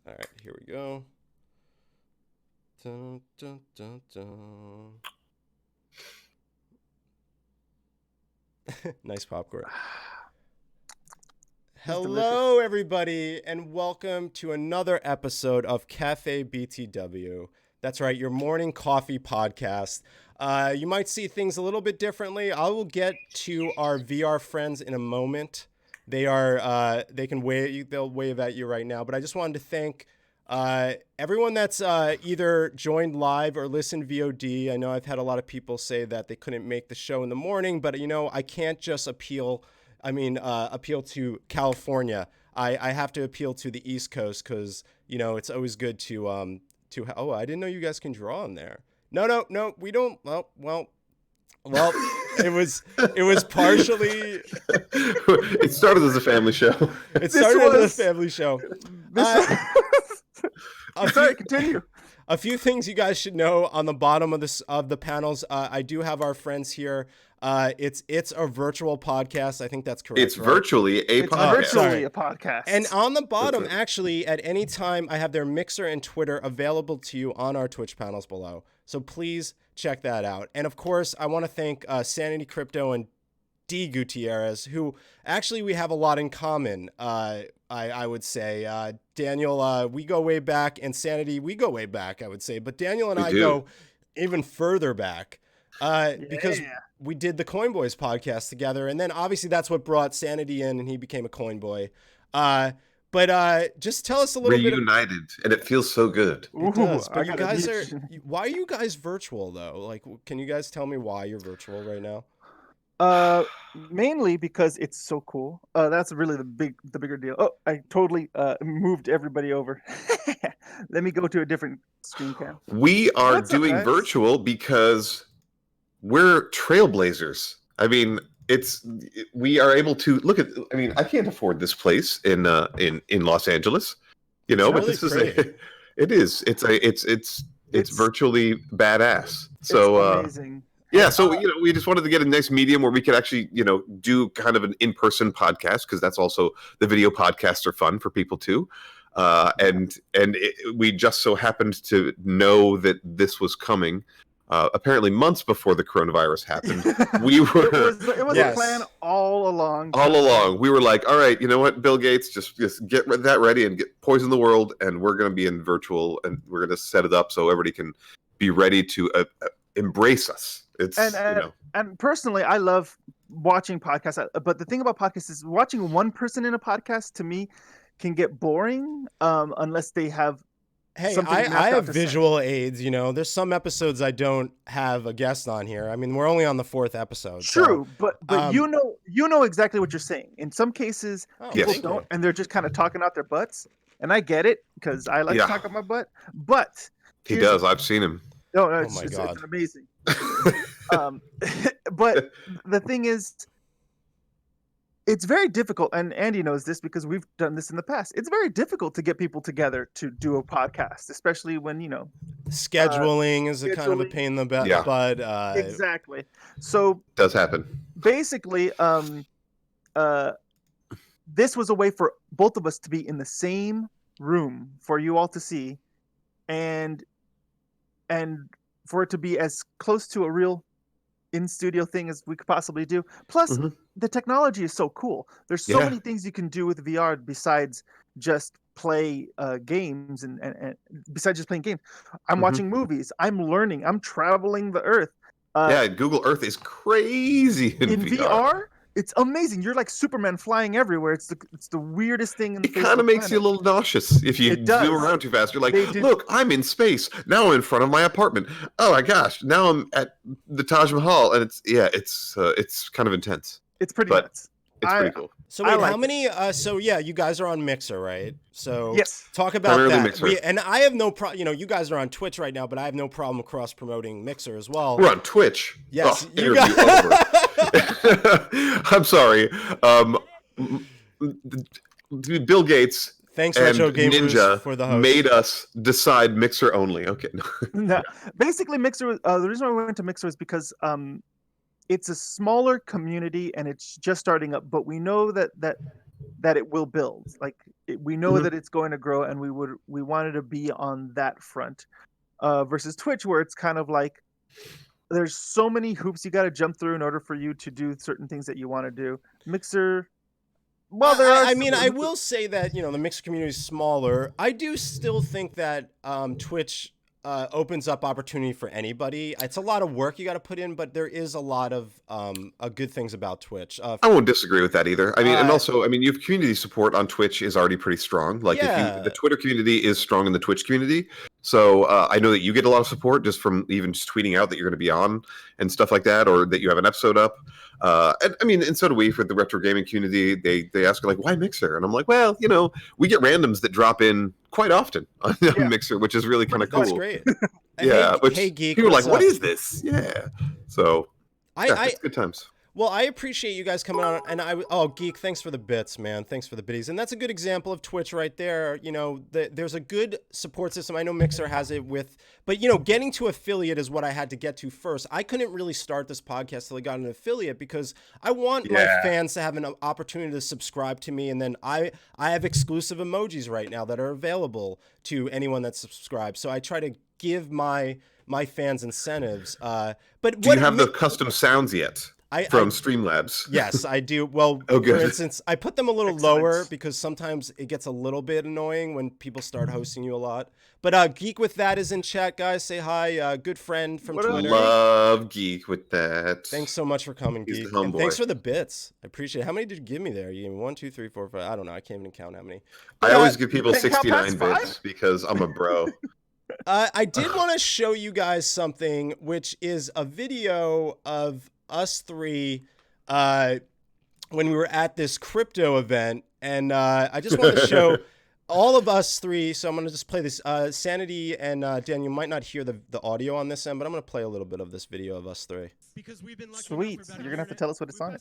All right, here we go. Dun, dun, dun, dun. Nice popcorn. It's delicious. Hello, everybody, and welcome to another episode of Cafe BTW. That's right, your morning coffee podcast. You might see things a little bit differently. I will get to our VR friends in a moment. They can wave. They'll wave at you right now. But I just wanted to thank everyone that's either joined live or listened VOD. I know I've had a lot of people say that they couldn't make the show in the morning, but I can't just appeal to California. I have to appeal to the East Coast because it's always good to oh, I didn't know you guys can draw on there. No, we don't. Well, it was partially. It started as a family show. It started as a family show. Sorry, continue. A few things you guys should know on the bottom of the panels. I do have our friends here. It's a virtual podcast. I think that's correct. It's virtually a podcast. Virtually a podcast. And on the bottom, actually, at any time, I have their Mixer and Twitter available to you on our Twitch panels below. So please check that out. And of course, I want to thank Sanity Crypto and D Gutierrez, who actually we have a lot in common. I would say Daniel, we go way back, and Sanity, we go way back. I would say, but Daniel and I go even further back because we did the Coin Boys podcast together, and then obviously that's what brought Sanity in, and he became a Coin Boy. But just tell us a little bit. Reunited, and it feels so good. It does. But you guys are. Why are you guys virtual though? Like, can you guys tell me why you're virtual right now? Mainly because it's so cool. That's really the bigger deal. Oh, I totally moved everybody over. Let me go to a different screen cam. We are doing virtual because we're trailblazers. I mean, we are able to look at. I mean, I can't afford this place in Los Angeles, but this is it is. It's virtually badass. So amazing. Yeah, so we just wanted to get a nice medium where we could actually, do kind of an in-person podcast, because that's also, the video podcasts are fun for people too. We just so happened to know that this was coming. Apparently months before the coronavirus happened. We were it was a plan all along. All along. We were like, all right, you know what, Bill Gates, just get that ready and poison the world, and we're going to be in virtual, and we're going to set it up so everybody can be ready to embrace us. And personally, I love watching podcasts. But the thing about podcasts is watching one person in a podcast, to me, can get boring unless they have. Hey, I have visual aids. There's some episodes I don't have a guest on here. I mean, we're only on the 4th episode. True, so, but you know exactly what you're saying. In some cases, people don't, and they're just kind of talking out their butts. And I get it because I like to talk out my butt. But he does. I've seen him. No, it's amazing. But the thing is, it's very difficult, and Andy knows this because we've done this in the past. It's very difficult to get people together to do a podcast, especially when scheduling is a kind of a pain in the butt. Yeah. But exactly. So it does happen. Basically, this was a way for both of us to be in the same room for you all to see, and for it to be as close to a real in-studio thing as we could possibly do. Plus, the technology is so cool. There's so many things you can do with VR besides just play games and besides just playing games. I'm watching movies. I'm learning. I'm traveling the Earth. Google Earth is crazy in VR. It's amazing. You're like Superman flying everywhere. It's the weirdest thing in the It kind of makes you a little nauseous if you zoom around too fast. You're like, look, I'm in space. Now I'm in front of my apartment. Oh my gosh, now I'm at the Taj Mahal, and it's kind of intense. It's pretty nuts. It's pretty cool. So wait, how many? You guys are on Mixer, right? So yes, talk about that. And I have no problem. You guys are on Twitch right now, but I have no problem cross promoting Mixer as well. We're on Twitch. Yes, you guys. I'm sorry. Bill Gates Thanks, and Retro Gamers, Ninja for the host. Made us decide Mixer only. Okay. No, basically, Mixer. The reason why we went to Mixer is because it's a smaller community and it's just starting up. But we know that that it will build. Like we know that it's going to grow, and we wanted to be on that front. Versus Twitch, where it's kind of like there's so many hoops you got to jump through in order for you to do certain things that you want to do. Mixer, well, there are. I mean, I will say that, the Mixer community is smaller. I do still think that Twitch opens up opportunity for anybody. It's a lot of work you got to put in, but there is a lot of good things about Twitch. I won't disagree with that either. I mean, and also, I mean, your community support on Twitch is already pretty strong. Like, the Twitter community is strong in the Twitch community. So I know that you get a lot of support just from even just tweeting out that you're going to be on and stuff like that, or that you have an episode up. And I mean, and so do we for the retro gaming community. They ask like, why Mixer? And I'm like, well, we get randoms that drop in quite often on Mixer, which is really kind of cool. That's great. Yeah, hey, Geek, people are like, what is this? Yeah. So it's good times. Well, I appreciate you guys coming on, and Geek, thanks for the bits, man. Thanks for the biddies. And that's a good example of Twitch right there. There's a good support system. I know Mixer has it but getting to affiliate is what I had to get to first. I couldn't really start this podcast till I got an affiliate because I want my fans to have an opportunity to subscribe to me. And then I have exclusive emojis right now that are available to anyone that's subscribed. So I try to give my fans incentives. But do you have the custom sounds yet? From Streamlabs. Yes, I do. Well, for instance, I put them a little lower because sometimes it gets a little bit annoying when people start hosting you a lot. But Geek with That is in chat, guys. Say hi. Good friend from Twitter. Love Geek with That. Thanks so much for coming, He's Geek. the And thanks for the bits. I appreciate it. How many did you give me there? You gave me 1, 2, 3, 4, 5. I don't know. I can't even count how many. But, I always give people 69 bits because I'm a bro. I did want to show you guys something, which is a video of us three when we were at this crypto event, and I just want to show all of us three. So I'm going to just play this. Sanity and Dan, you might not hear the audio on this end, but I'm going to play a little bit of this video of us three. Sweet. You're going to have to tell us what it's on.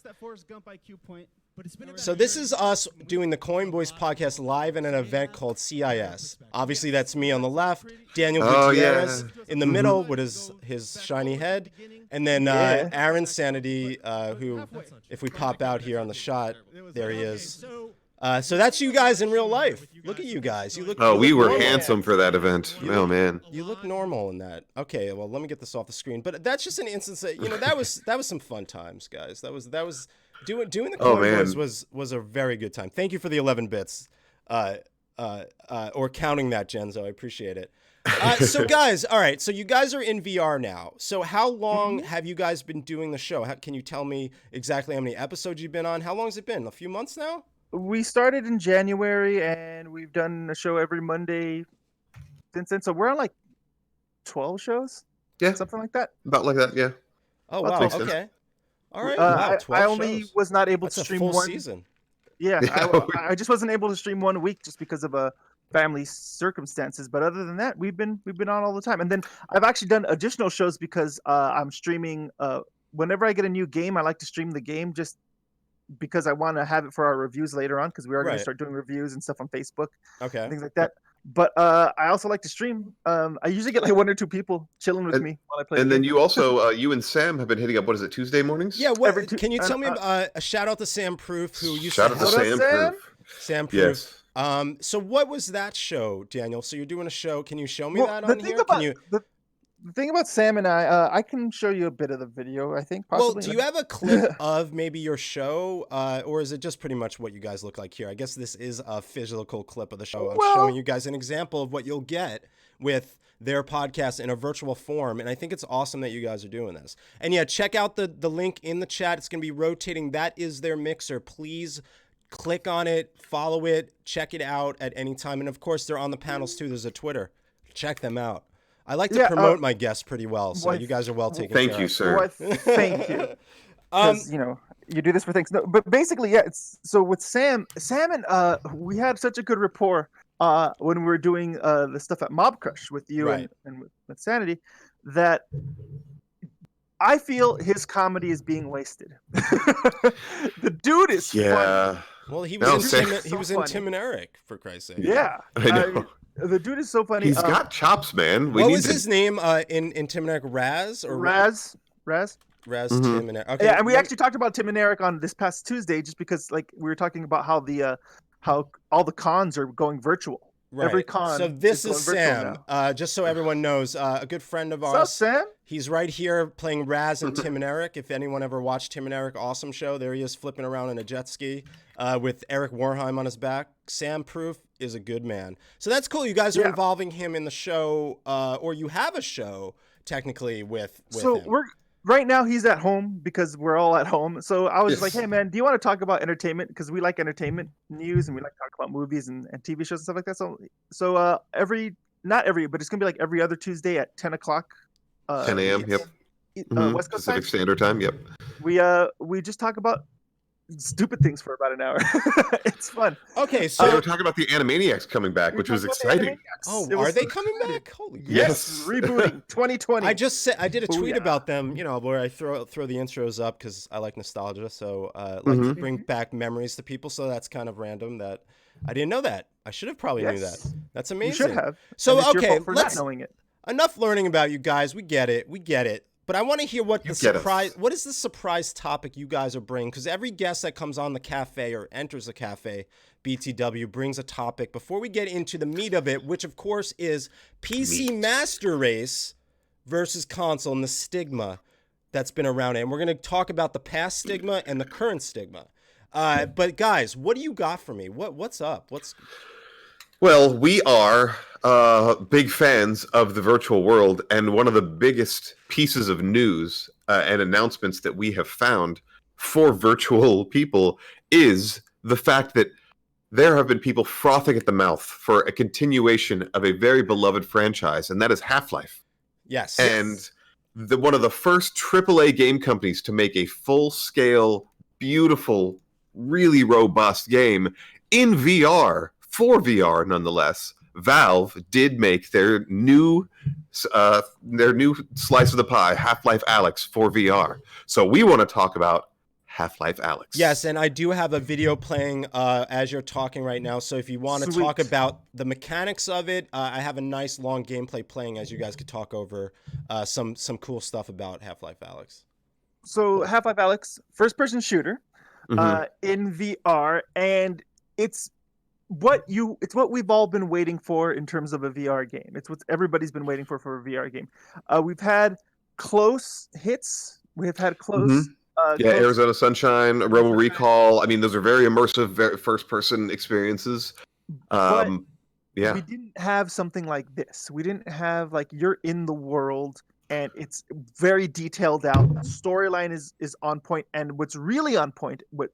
So this is us doing the Coin Boys podcast live in an event called CIS. Obviously, that's me on the left, Daniel Gutierrez in the middle with his shiny head, and then Aaron Sanity, who, if we pop out here on the shot, there he is. So that's you guys in real life. Look at you guys. You look. We were handsome for that event. Man. You look normal in that. Okay, well, let me get this off the screen. But that's just an instance that that was some fun times, guys. That was doing the Coin Boys was a very good time. Thank you for the 11 bits, or counting that, Genzo. I appreciate it. So guys, all right. So you guys are in VR now. So how long have you guys been doing the show? Can you tell me exactly how many episodes you've been on? How long has it been? A few months now? We started in January, and we've done a show every Monday since then. So we're on like 12 shows? Yeah. Something like that? About like that, yeah. Oh, wow. Okay. All right. Wow, 12 I only shows. was not able to That's stream a full one season. Yeah, I just wasn't able to stream 1 week just because of family circumstances. But other than that, we've been on all the time. And then I've actually done additional shows because I'm streaming. Whenever I get a new game, I like to stream the game just because I want to have it for our reviews later on, because we are going to start doing reviews and stuff on Facebook, things like that. But I also like to stream. I usually get like 1 or 2 people chilling with me while I play. And then you also, you and Sam have been hitting up. What is it, Tuesday mornings? Yeah. Can you tell me a shout out to Sam Proof, who used shout out to Sam Proof. Sam Proof. Yes. So what was that show, Daniel? So you're doing a show. Can you show me that on here? The thing about Sam and I can show you a bit of the video, I think, possibly. Well, do you have a clip of maybe your show, or is it just pretty much what you guys look like here? I guess this is a physical clip of the show. I'm showing you guys an example of what you'll get with their podcast in a virtual form, and I think it's awesome that you guys are doing this. And yeah, check out the link in the chat. It's going to be rotating. That is their mixer. Please click on it, follow it, check it out at any time. And of course, they're on the panels too. There's a Twitter. Check them out. I like to promote my guests pretty well, so you guys are well taken care of. Thank you, sir. Thank you. Because, you do this for things. No, but basically, so with Sam and we had such a good rapport when we were doing the stuff at Mob Crush with you and with Sanity, that I feel his comedy is being wasted. The dude is funny. Well, he was in Tim and Eric, for Christ's sake. Yeah. I know. The dude is so funny. He's got chops, man. What was his name in Tim and Eric? Raz? Or Raz? Raz, Tim, and Eric. Okay, Yeah, and we actually talked about Tim and Eric on this past Tuesday, just because like we were talking about how all the cons are going virtual. Right. Every con. So this is going virtual Sam. now. Just so everyone knows, a good friend of What's up, ours. Sam? He's right here playing Raz and Tim and Eric. If anyone ever watched Tim and Eric, awesome show. There he is flipping around in a jet ski with Eric Warheim on his back. Sam Proof is a good man. So that's cool. You guys are involving him in the show, or you have a show technically with him. Right now he's at home because we're all at home. So I was like, hey man, do you want to talk about entertainment? Because we like entertainment news and we like to talk about movies and TV shows and stuff like that. So not every, but it's gonna be like every other Tuesday at 10 o'clock. 10 a.m. Yep. West Coast Pacific time. Standard Time. Yep. We just talk about stupid things for about an hour. It's fun. Okay, so they were talking about the Animaniacs coming back, which was exciting. Oh, are they coming back? Holy yes, rebooting 2020. I did a tweet about them, where I throw the intros up because I like nostalgia. So like to bring back memories to people. So that's kind of random that I didn't know that. I should have probably knew that. That's amazing. You should have. So okay, for not knowing it. Enough learning about you guys. We get it. But I want to hear what what is the surprise topic you guys are bringing? Because every guest that comes on the cafe or enters the cafe, BTW, brings a topic. Before we get into the meat of it, which of course is PC Master Race versus console and the stigma that's been around it. And we're going to talk about the past stigma and the current stigma. But guys, what do you got for me? What's up? Well, we are big fans of the virtual world, and one of the biggest pieces of news and announcements that we have found for virtual people is the fact that there have been people frothing at the mouth for a continuation of a very beloved franchise, and that is Half-Life. Yes. And one of the first AAA game companies to make a full-scale, beautiful, really robust game in VR, for VR nonetheless. Valve did make their new slice of the pie, Half-Life Alyx, for VR. So we want to talk about Half-Life Alyx. Yes, and I do have a video playing as you're talking right now. So if you want to talk about the mechanics of it, I have a nice long gameplay playing as you guys could talk over some cool stuff about Half-Life Alyx. So Half-Life Alyx, first-person shooter in VR, and it's what we've all been waiting for in terms of a VR game. It's what everybody's been waiting for a VR game. We've had close hits. We've had close. Arizona Sunshine, Rebel Recall. I mean, those are very immersive, first-person experiences. We didn't have something like this. We didn't have like you're in the world and it's very detailed out. Storyline is on point, and what's really on point, what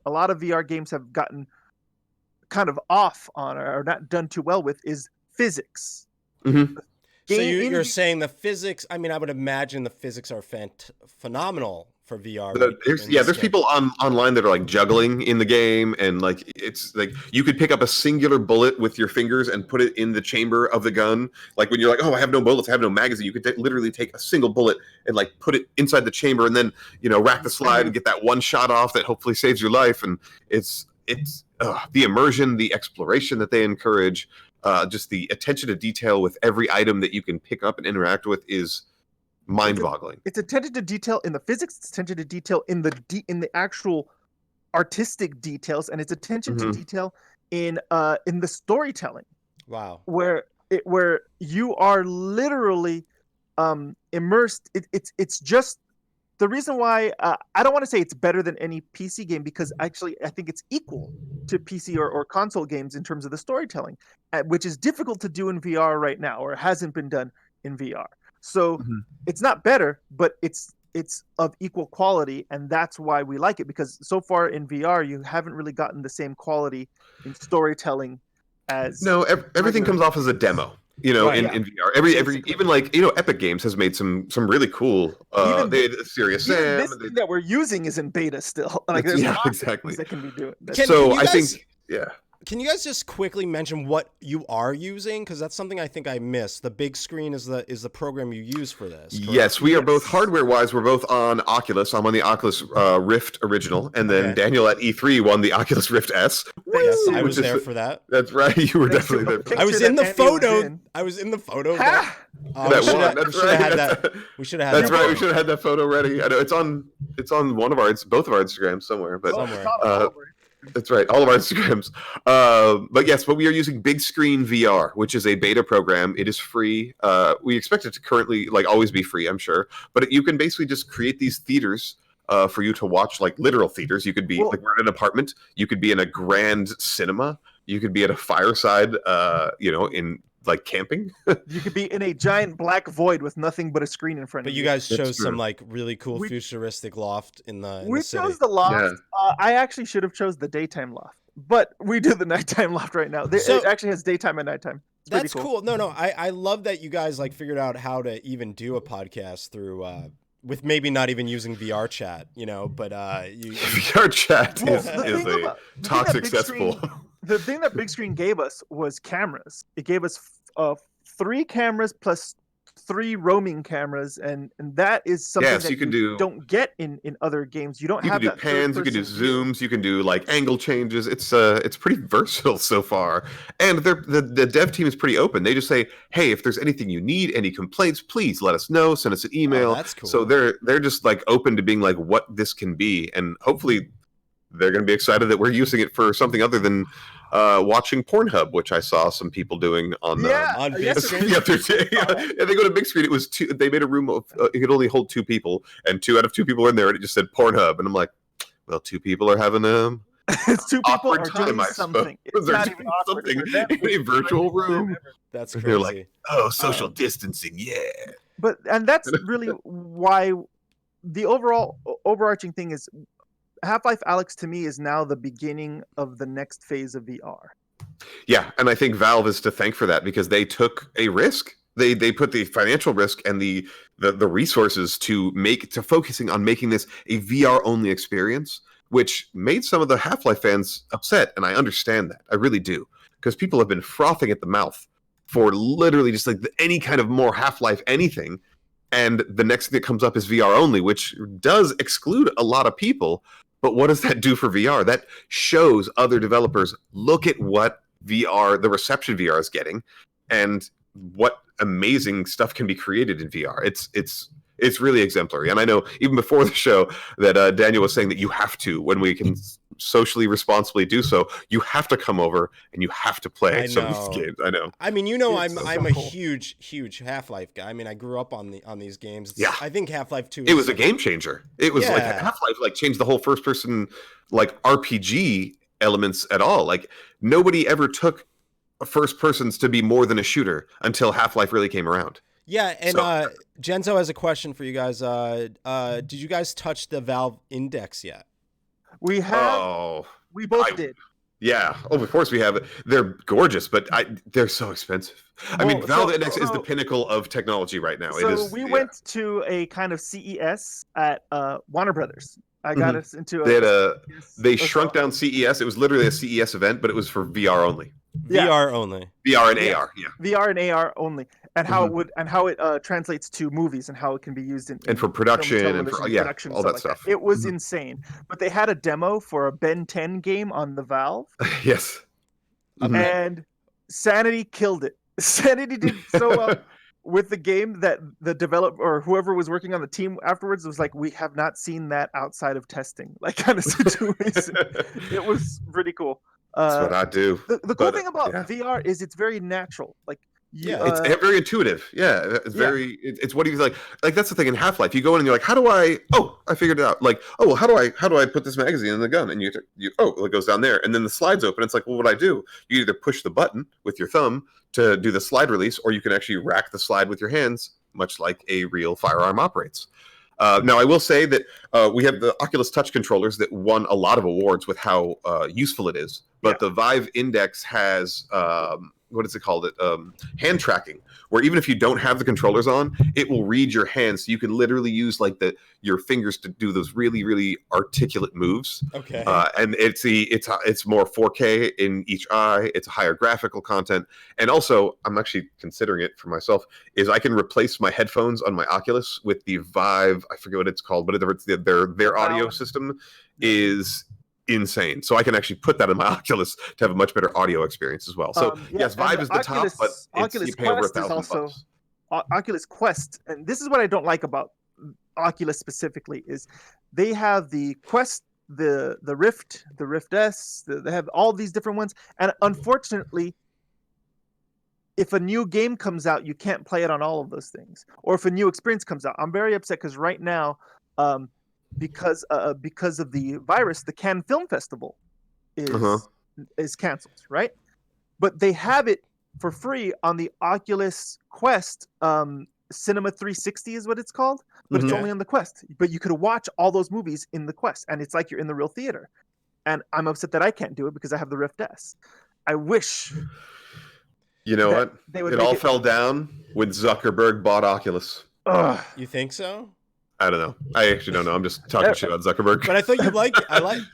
a lot of VR games have gotten kind of off on or not done too well with, is physics. So you're saying the physics, I mean, I would imagine the physics are phenomenal for VR. There's people online that are like juggling in the game, and like it's like you could pick up a singular bullet with your fingers and put it in the chamber of the gun. Like when you're like, oh, I have no bullets, I have no magazine, you could literally take a single bullet and like put it inside the chamber, and then rack the slide and get that one shot off that hopefully saves your life. And it's the immersion, the exploration that they encourage, just the attention to detail with every item that you can pick up and interact with is mind-boggling. It's attention to detail in the physics. It's attention to detail in the actual artistic details, and it's attention to detail in the storytelling. Wow. Where you are literally immersed. It's just the reason why I don't want to say it's better than any PC game, because actually I think it's equal to PC or console games in terms of the storytelling, which is difficult to do in VR right now, or hasn't been done in VR. So it's not better, but it's of equal quality, and that's why we like it, because so far in VR you haven't really gotten the same quality in storytelling as everything comes off as a demo. In VR, every even like Epic Games has made some really cool. They had Serious Sam. This thing that we're using is in beta still. Like there's lots of things that can be doing. I think Can you guys just quickly mention what you are using? Because that's something I think I missed. The big screen is the program you use for this. Correct? Yes, we are both hardware-wise. We're both on Oculus. I'm on the Oculus Rift Original, and then Daniel at E3 won the Oculus Rift S. Yes, I was there for that. That's right. You were definitely there. I was in the photo. I was in the photo. We should have had that. We should have had. That's right. We should have had that photo ready. I know it's on one of both of our Instagrams somewhere, but that's right, all of our Instagrams. But we are using Big Screen VR, which is a beta program. It is free. We expect it to currently always be free, I'm sure. But you can basically just create these theaters for you to watch, like literal theaters. You could be we're in an apartment. You could be in a grand cinema. You could be at a fireside. In camping. You could be in a giant black void with nothing but a screen in front of you. But you guys chose some really cool futuristic loft in the We city. chose the loft. Yeah. I actually should have chose the daytime loft, but we do the nighttime loft right now. It actually has daytime and nighttime. That's cool. No, I love that you guys figured out how to even do a podcast through with maybe not even using VR chat, but VR chat is a toxic cesspool. The thing that Big Screen gave us was cameras. It gave us 3 cameras plus 3 roaming cameras, and that is something that you don't get in other games. You don't have that. You can do pans, you can do zooms, you can do angle changes. It's pretty versatile so far. And the dev team is pretty open. They just say, hey, if there's anything you need, any complaints, please let us know. Send us an email. Oh, that's cool. So they're just open to being what this can be, and hopefully they're going to be excited that we're using it for something other than watching Pornhub, which I saw some people doing on Big Screen. The other day. Yeah, they go to Big Screen. It was 2. They made a room of it could only hold 2 people, and 2 out of 2 people were in there, and it just said Pornhub, and I'm like, well, 2 people are having it's 2 people are time, doing something. It's not even awkward in a virtual room. That's crazy. They're like, oh, social distancing, yeah. And that's really why the overarching thing is Half-Life Alyx to me is now the beginning of the next phase of VR. Yeah, and I think Valve is to thank for that because they took a risk. They put the financial risk and the resources to focusing on making this a VR only experience, which made some of the Half-Life fans upset, and I understand that. I really do, because people have been frothing at the mouth for literally just any kind of more Half-Life anything, and the next thing that comes up is VR only, which does exclude a lot of people. But what does that do for VR? That shows other developers, look at what the reception VR is getting, and what amazing stuff can be created in VR. It's really exemplary. And I know even before the show that Daniel was saying that you have to, when we can socially responsibly do so, you have to come over and you have to play some of these games. I know. I mean, I'm a huge Half-Life guy. I mean, I grew up on these games. I think Half-Life 2 it was a game changer. It was Half-Life changed the whole first person RPG elements at all. Nobody ever took first persons to be more than a shooter until Half-Life really came around. Yeah, and Genzo has a question for you guys. Did you guys touch the Valve Index yet? We have. We both did. Yeah. Oh, of course we have it. They're gorgeous, but they're so expensive. I mean, Valve Index is the pinnacle of technology right now. So we went to a kind of CES at Warner Brothers. I got us into they shrunk down CES. It was literally a CES event, but it was for VR only. VR only. VR and AR. Yeah. VR and AR only, and how it translates to movies and how it can be used in for production and for production, all that stuff. It was insane. But they had a demo for a Ben 10 game on the Valve. Yes. And Sanity killed it. Sanity did so well with the game that the developer or whoever was working on the team afterwards was like, we have not seen that outside of testing, kind of situation. It was pretty cool. That's what I do. The cool thing about VR is it's very natural. It's very intuitive. Yeah, it's very. It's what he's like. That's the thing in Half-Life. You go in and you're like, how do I? Oh, I figured it out. How do I put this magazine in the gun? And it goes down there, and then the slides open. It's like, well, what I do? You either push the button with your thumb to do the slide release, or you can actually rack the slide with your hands, much like a real firearm operates. Now, I will say that we have the Oculus Touch controllers that won a lot of awards with how useful it is. But the Vive Index has what is it called? Hand tracking, where even if you don't have the controllers on, it will read your hands. So you can literally use like your fingers to do those really, really articulate moves. Okay. And it's more 4K in each eye. It's a higher graphical content. And also, I'm actually considering it for myself, is I can replace my headphones on my Oculus with the Vive, I forget what it's called, but it's their audio system is insane. So I can actually put that in my Oculus to have a much better audio experience as well. So yes, Vive is the top, but you pay over $1,000. Oculus Quest, and this is what I don't like about Oculus specifically, is they have the Quest, the Rift, the Rift S, they have all these different ones, and unfortunately, if a new game comes out, you can't play it on all of those things. Or if a new experience comes out, I'm very upset because right now, because of the virus, the Cannes Film Festival is canceled, right? But they have it for free on the Oculus Quest. Cinema 360 is what it's called, but it's only on the Quest. But you could watch all those movies in the Quest, and it's like you're in the real theater. And I'm upset that I can't do it because I have the Rift S. I wish. You know what? It all fell down when Zuckerberg bought Oculus. You think so? I don't know. I actually don't know. I'm just talking shit about Zuckerberg. But I thought you like it.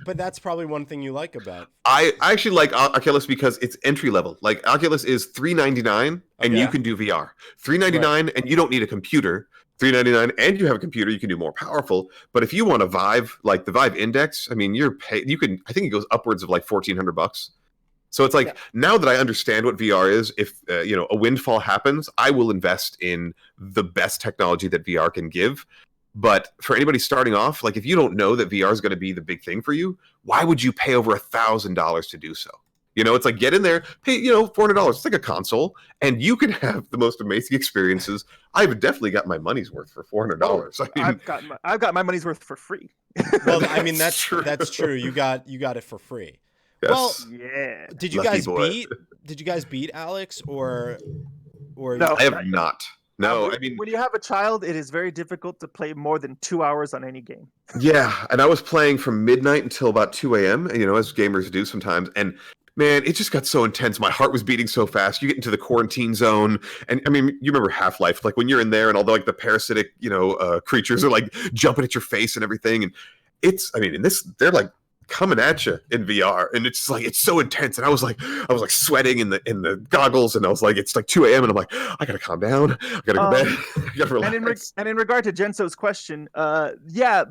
But that's probably one thing you like about. I actually like Oculus because it's entry level. Like Oculus is $399 and you can do VR. $399 and you don't need a computer. $399 and you have a computer, you can do more powerful. But if you want a Vive, like the Vive Index, I mean, I think it goes upwards of like $1,400. So it's like, now that I understand what VR is, if a windfall happens, I will invest in the best technology that VR can give. But for anybody starting off, like if you don't know that VR is going to be the big thing for you, why would you pay over $1,000 to do so? It's like, get in there, pay, $400. It's like a console, and you can have the most amazing experiences. I've definitely got my money's worth for $400. I mean, I've got my money's worth for free. Well, I mean, that's true. You got it for free. Yes. Well, yeah. Did you guys beat Alyx or? No, I have not. No, I mean, when you have a child, it is very difficult to play more than 2 hours on any game. Yeah, and I was playing from midnight until about 2 a.m., as gamers do sometimes, and man, it just got so intense. My heart was beating so fast. You get into the quarantine zone, and I mean, you remember Half-Life, like when you're in there, and although like the parasitic, creatures are like jumping at your face and everything, and they're like coming at you in VR, and it's like it's so intense, and I was like sweating in the goggles, and I was like, it's like 2 a.m. and I'm like, I gotta calm down, I gotta go to bed, I gotta relax. And in regard to Jenso's question,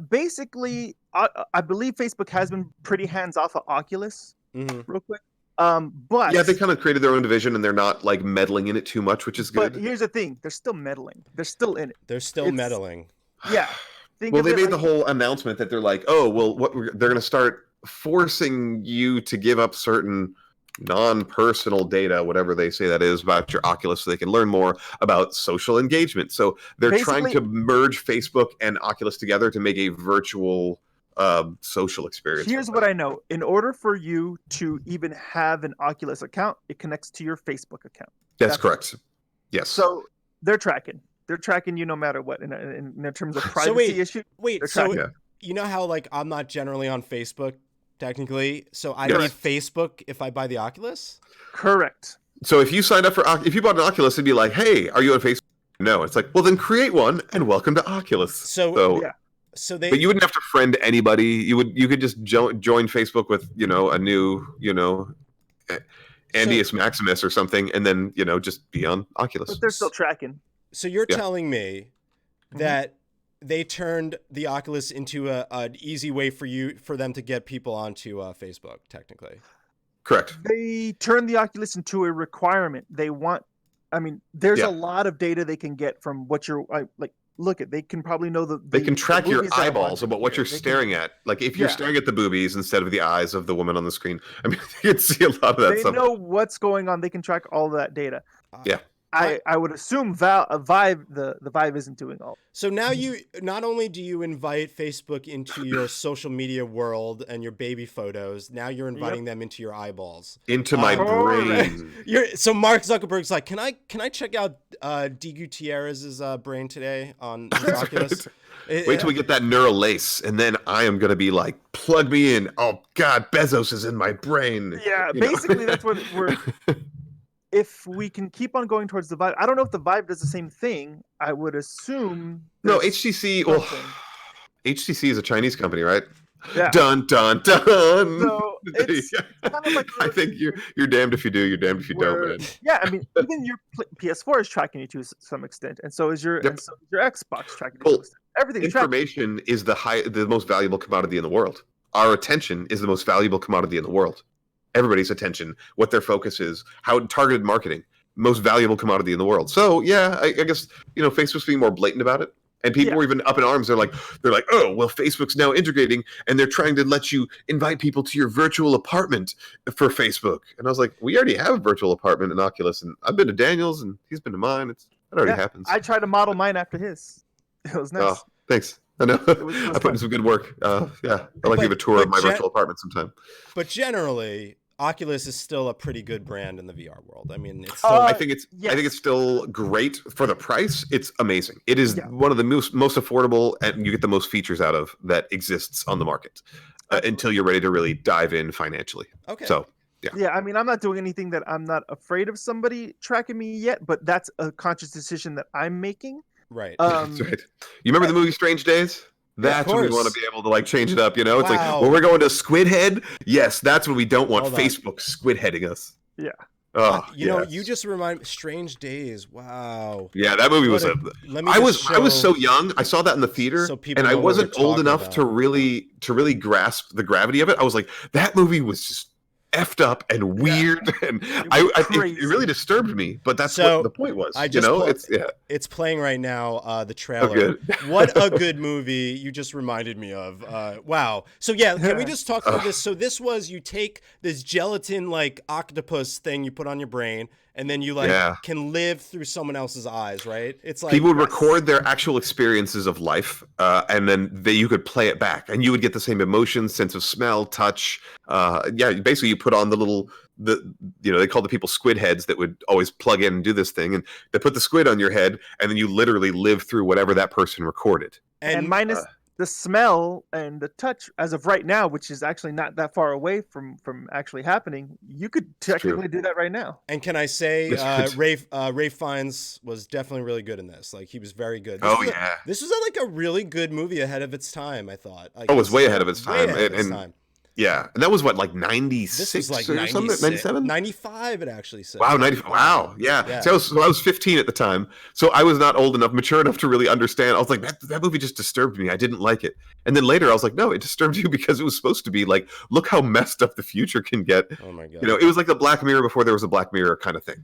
basically, I believe Facebook has been pretty hands off of Oculus, real quick. But yeah, they kind of created their own division, and they're not like meddling in it too much, which is good. But here's the thing: they're still meddling. They're still in it. They're still meddling. Yeah. They made the whole announcement that they're like, oh, well, they're going to start forcing you to give up certain non-personal data, whatever they say that is, about your Oculus, so they can learn more about social engagement. So they're trying to merge Facebook and Oculus together to make a virtual social experience. Here's what I know. In order for you to even have an Oculus account, it connects to your Facebook account. That's correct. Yes. So they're tracking. They're tracking you no matter what in terms of privacy issue. You know how like I'm not generally on Facebook technically, so I need Facebook if I buy the Oculus? Correct. So if you signed up if you bought an Oculus, it'd be like, hey, are you on Facebook? No. It's like, well, then create one and welcome to Oculus. But you wouldn't have to friend anybody. You could just join Facebook with a new Andius Maximus or something, and then just be on Oculus. But they're still tracking. So you're telling me that they turned the Oculus into an easy way for them to get people onto Facebook, technically. Correct. They turned the Oculus into a requirement. They want. I mean, there's a lot of data they can get from what you're like. Look at. They can probably know they can track your eyeballs about what you're staring at. Like if you're staring at the boobies instead of the eyes of the woman on the screen. I mean, you can see a lot of that stuff. They know what's going on. They can track all of that data. Yeah. I would assume Vive the Vive isn't doing all. So now you not only do you invite Facebook into your social media world and your baby photos, now you're inviting them into your eyeballs, into my brain. So Mark Zuckerberg's like, can I check out D. Gutierrez's brain today on Oculus? Wait till we get that neural lace, and then I am gonna be like, plug me in. Oh God, Bezos is in my brain. Yeah, basically that's what we're. if we can keep on going towards the Vive, I don't know if the Vive does the same thing. I would assume. No, there's HTC. Well, something. HTC is a Chinese company, right? Yeah. Dun dun dun. So it's kind of like I think you're damned if you do, you're damned if you don't, man. Yeah, I mean, even your PS4 is tracking you to some extent, and so is your Yep. and so is your Xbox tracking you to Well, some extent. Everything's tracking. Information is the most valuable commodity in the world. Our attention is the most valuable commodity in the world. Everybody's attention, what their focus is, how targeted marketing, most valuable commodity in the world. So yeah, I guess Facebook's being more blatant about it. And people were even up in arms. They're like, oh, well, Facebook's now integrating, and they're trying to let you invite people to your virtual apartment for Facebook. And I was like, we already have a virtual apartment in Oculus, and I've been to Daniel's, and he's been to mine. It already happens. I tried to model mine after his. It was nice. Oh, thanks. I know. I put in some good work. Yeah, I'd like to give a tour of my virtual apartment sometime. But generally, Oculus is still a pretty good brand in the VR world. I mean, it's still, I think it's still great for the price. It's amazing. It is one of the most affordable, and you get the most features out of that exists on the market until you're ready to really dive in financially. Okay. So yeah. I mean, I'm not doing anything that I'm not afraid of somebody tracking me yet, but that's a conscious decision that I'm making. Right. That's right. You remember the movie Strange Days? That's when we want to be able to change it up, It's like, well, we're going to Squid Head. Yes, that's when we don't want Facebook squid heading us. Yeah. Oh, you just remind me, Strange Days. Wow. Yeah, that movie was I was so young. I saw that in the theater, and I wasn't old enough to really grasp the gravity of it. I was like, that movie was just effed up and weird, and it really disturbed me. But that's what the point was. It's playing right now. The trailer. What a good movie you just reminded me of. Wow. So can we just talk about this? So this was, you take this gelatin octopus thing you put on your brain, and then you can live through someone else's eyes, right? It's like people would record their actual experiences of life, and then you could play it back, and you would get the same emotions, sense of smell, touch. Basically you put on they called the people squid heads that would always plug in and do this thing, and they put the squid on your head, and then you literally live through whatever that person recorded. And minus the smell and the touch, as of right now, which is actually not that far away from actually happening, you could technically do that right now. And can I say, Ralph Fiennes was definitely really good in this. He was very good. This was a really good movie ahead of its time, I thought. It was way ahead of its time. Yeah, and that was 96 this was or 96, something? 97? 95 it actually said. Wow, 95. Wow, yeah. So I was 15 at the time, so I was not mature enough to really understand. I was like, that movie just disturbed me. I didn't like it. And then later I was like, no, it disturbed you because it was supposed to be look how messed up the future can get. Oh my God. It was like the Black Mirror before there was a Black Mirror kind of thing.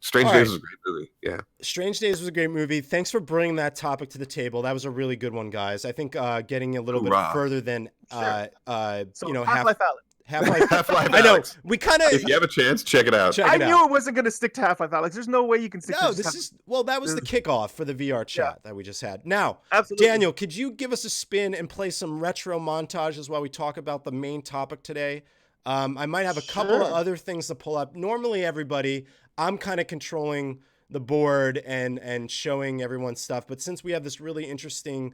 Strange Days was a great movie. Yeah. Strange Days was a great movie. Thanks for bringing that topic to the table. That was a really good one, guys. I think getting a little bit further than Half-Life Alyx. Half-Life I know. Alyx. We kind of. If you have a chance, check it out. I knew it wasn't going to stick to Half-Life Alyx. There's no way you can stick to that was the kickoff for the VR chat that we just had. Now, absolutely. Daniel, could you give us a spin and play some retro montages while we talk about the main topic today? I might have a couple of other things to pull up. Normally, everybody, I'm kind of controlling the board and showing everyone stuff. But since we have this really interesting,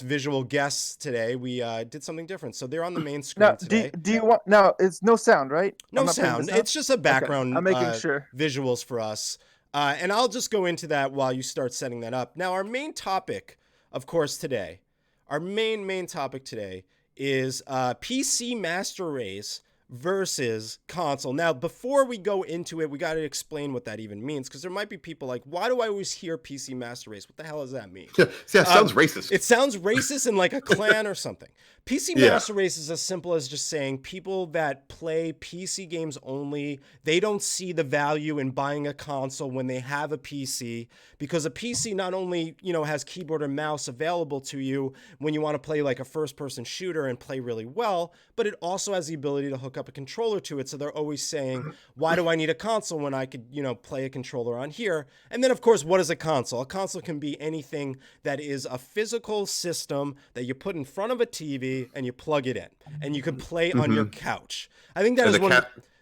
visual guests today, we did something different. So they're on the main screen today. Do you want... Now, it's no sound, right? No sound. It's just a background I'm making sure. Visuals for us. And I'll just go into that while you start setting that up. Now, our main topic, of course, today, our main topic today is PC Master Race versus console. Now, before we go into it, we got to explain what that even means, because there might be people like, why do I always hear PC Master Race? What the hell does that mean? It sounds racist. It sounds racist in a clan or something. PC Master Race is as simple as just saying people that play PC games only, they don't see the value in buying a console when they have a PC, because a PC not only, has keyboard and mouse available to you when you want to play a first-person shooter and play really well, but it also has the ability to hook up a controller to it. So they're always saying, why do I need a console when I could, play a controller on here? And then, of course, what is a console? A console can be anything that is a physical system that you put in front of a TV and you plug it in, and you can play on your couch. I think that is one.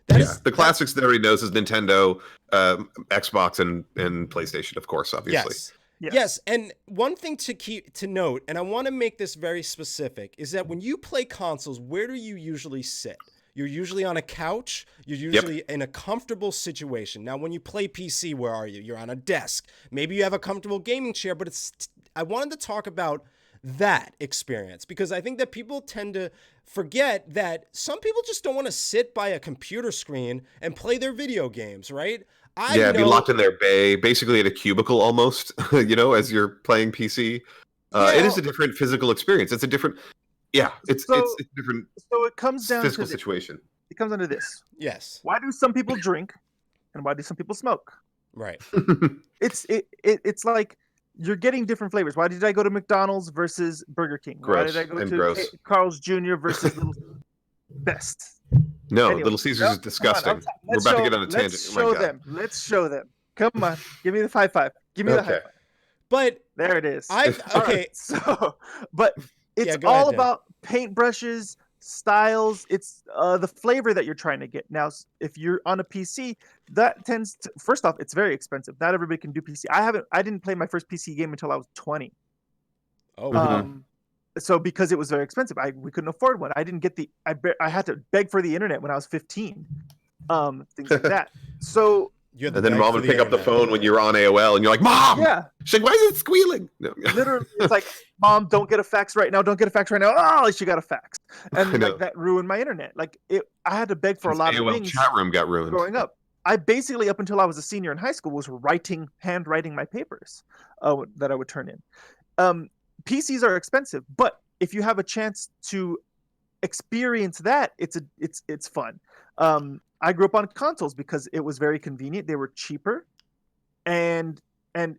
The classics that everybody knows is Nintendo, Xbox, and PlayStation, of course, obviously. Yes. And one thing to note, and I want to make this very specific, is that when you play consoles, where do you usually sit? You're usually on a couch. You're usually in a comfortable situation. Now, when you play PC, where are you? You're on a desk. Maybe you have a comfortable gaming chair, but I wanted to talk about that experience because I think that people tend to forget that some people just don't want to sit by a computer screen and play their video games, right? Be locked in their bay, basically at a cubicle almost, as you're playing PC. It is a different physical experience. It's a different, it's different. So it comes down physical to situation. It comes down to this. Yes. Why do some people drink, and why do some people smoke? Right. It's like you're getting different flavors. Why did I go to McDonald's versus Burger King? Gross. Why did I go to gross. Carl's Jr. versus Little Best? No, Anyway, Little Caesars is disgusting. We're about to get on a tangent. Let's show them. Come on, give me the high five. Give me the high five. But there it is. Okay. But it's all about paintbrushes, styles. It's the flavor that you're trying to get. Now, if you're on a PC, that tends to, first off, it's very expensive. Not everybody can do PC. I didn't play my first PC game until I was 20. Oh. So because it was very expensive, we couldn't afford one. I didn't get I had to beg for the internet when I was 15. Things like that. So and then mom would pick up the phone when you were on AOL and you're like, Mom! Yeah. She's like, why is it squealing? No. Literally, it's like, Mom, don't get a fax right now. Don't get a fax right now. Oh, she got a fax. And like that ruined my internet. Like I had to beg for a lot of things. Chat room got ruined. Growing up. I basically, up until I was a senior in high school, was handwriting my papers that I would turn in. PCs are expensive, but if you have a chance to experience that, it's fun. I grew up on consoles because it was very convenient. They were cheaper, and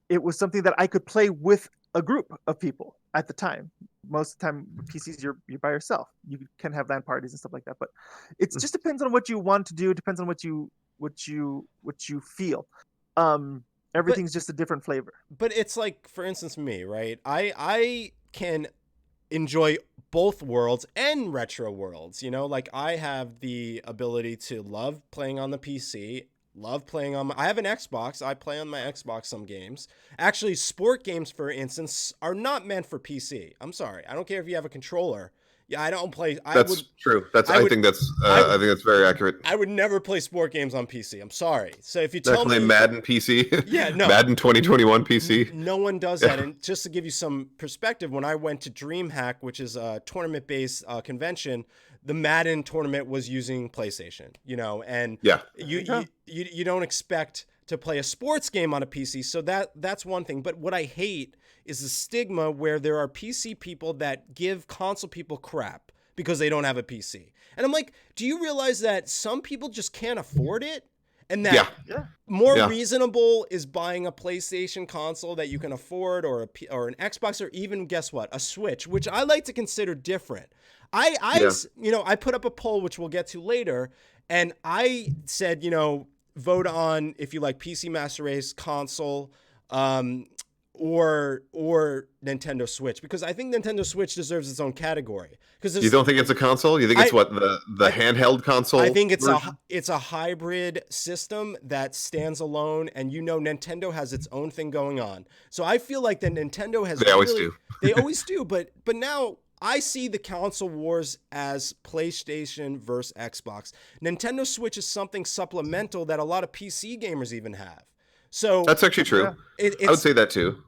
it was something that I could play with a group of people at the time. Most of the time, PCs you're by yourself. You can have LAN parties and stuff like that, but it just depends on what you want to do. It depends on what you feel. Everything's just a different flavor. But it's like, for instance, me, right? I can enjoy both worlds and retro worlds, like I have the ability to love playing on the PC, love playing on I have an Xbox. I play on my Xbox some games. Actually, sport games, for instance, are not meant for PC. I'm sorry. I don't care if you have a controller. Yeah, I don't play. That's true. I think that's very accurate. I would never play sport games on PC. I'm sorry. So if you tell me Madden PC, no, Madden 2021 PC, no one does that. And just to give you some perspective, when I went to DreamHack, which is a tournament-based convention, the Madden tournament was using PlayStation. And you don't expect to play a sports game on a PC. So that's one thing. But what I hate is the stigma where there are PC people that give console people crap because they don't have a PC. And I'm like, do you realize that some people just can't afford it? And that more reasonable is buying a PlayStation console that you can afford, or an Xbox, or even, guess what, a Switch, which I like to consider different. I put up a poll, which we'll get to later, and I said, vote on if you like PC Master Race, console, or Nintendo Switch, because I think Nintendo Switch deserves its own category. Because you don't think it's a console? You think it's the handheld console? I think it's a hybrid system that stands alone, and Nintendo has its own thing going on. So I feel like that Nintendo has. They always do. They always do, but now I see the console wars as PlayStation versus Xbox. Nintendo Switch is something supplemental that a lot of PC gamers even have. So that's actually true. I would say that too.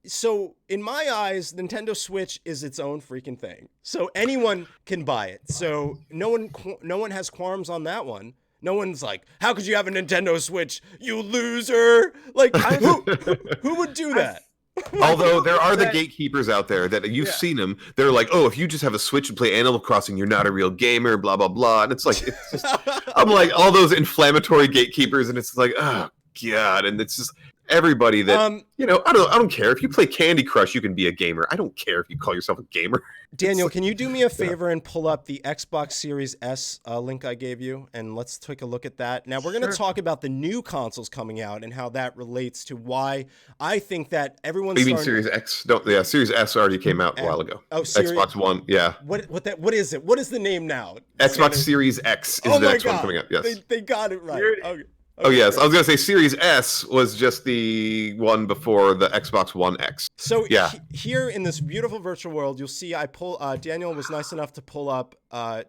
So in my eyes, Nintendo Switch is its own freaking thing. So anyone can buy it. So no one has qualms on that one. No one's like, how could you have a Nintendo Switch, you loser? Like, who would do that? Although there are the gatekeepers out there that you've seen them. They're like, oh, if you just have a Switch and play Animal Crossing, you're not a real gamer, blah, blah, blah. And it's like, I'm like, all those inflammatory gatekeepers, and it's like, oh, God. And it's just everybody that, I don't care. If you play Candy Crush, you can be a gamer. I don't care if you call yourself a gamer. Daniel, can you do me a favor and pull up the Xbox Series S link I gave you, and let's take a look at that. Now, we're going to talk about the new consoles coming out and how that relates to why I think that everyone's You mean Series X? Series S already came out a while ago. Oh, Xbox One, yeah. What is it? What is the name now? Xbox Series X is the next one coming out, yes. They got it right. Oh yes, I was gonna say Series S was just the one before the Xbox One X. So Yeah. here in this beautiful virtual world, you'll see Daniel was nice enough to pull up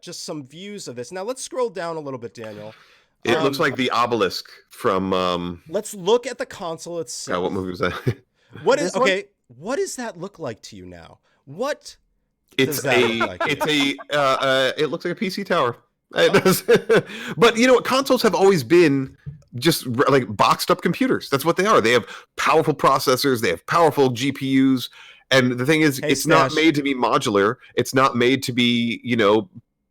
just some views of this. Now let's scroll down a little bit, Daniel. It looks like the obelisk from. Let's look at the console itself. God, what movie was that? What does that look like to you now? What does that look like? It looks like a PC tower. It does. But you know what? Consoles have always been just like boxed up computers. That's what they are. They have powerful processors. They have powerful GPUs. And the thing is, it's not made to be modular. It's not made to be,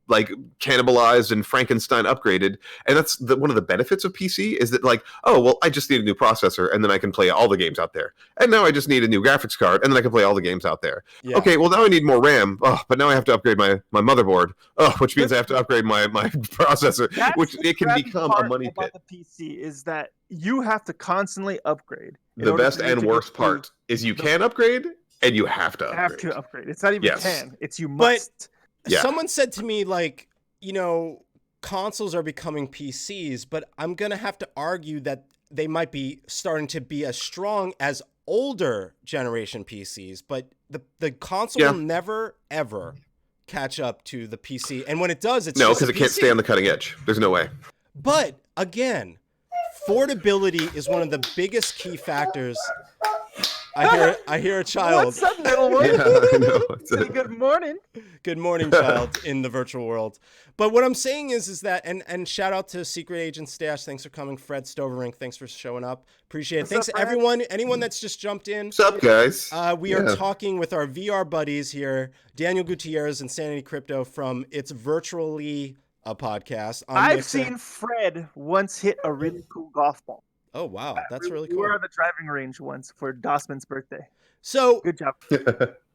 like cannibalized and Frankenstein upgraded. And that's one of the benefits of PC is that like, oh, well, I just need a new processor and then I can play all the games out there. And now I just need a new graphics card and then I can play all the games out there. Yeah. Okay, well, now I need more RAM. Oh, but now I have to upgrade my motherboard. Oh, which means I have to upgrade my processor, which it can become a money pit. The PC is that you have to constantly upgrade. The best and worst part is you can upgrade and you have to upgrade. Have to upgrade. It's not even can. It's you must. Yeah. Someone said to me, like, consoles are becoming PCs, but I'm going to have to argue that they might be starting to be as strong as older generation PCs, but the console will never, ever catch up to the PC. And when it does, it's no, because it can't stay on the cutting edge. There's no way. But, again, affordability is one of the biggest key factors. I hear a child. What's up, little one? Yeah, I know. Say good morning. Good morning, child, in the virtual world. But what I'm saying is that, and shout out to Secret Agent Stash. Thanks for coming. Fred Stoverink, thanks for showing up. Appreciate it. Thanks to everyone, anyone that's just jumped in. What's up, guys? We are talking with our VR buddies here, Daniel Gutierrez and Sanity Crypto from It's Virtually a Podcast. I've seen Fred once hit a really cool golf ball. Oh, wow. That's really cool. We were at the driving range once for Dossman's birthday. So good job.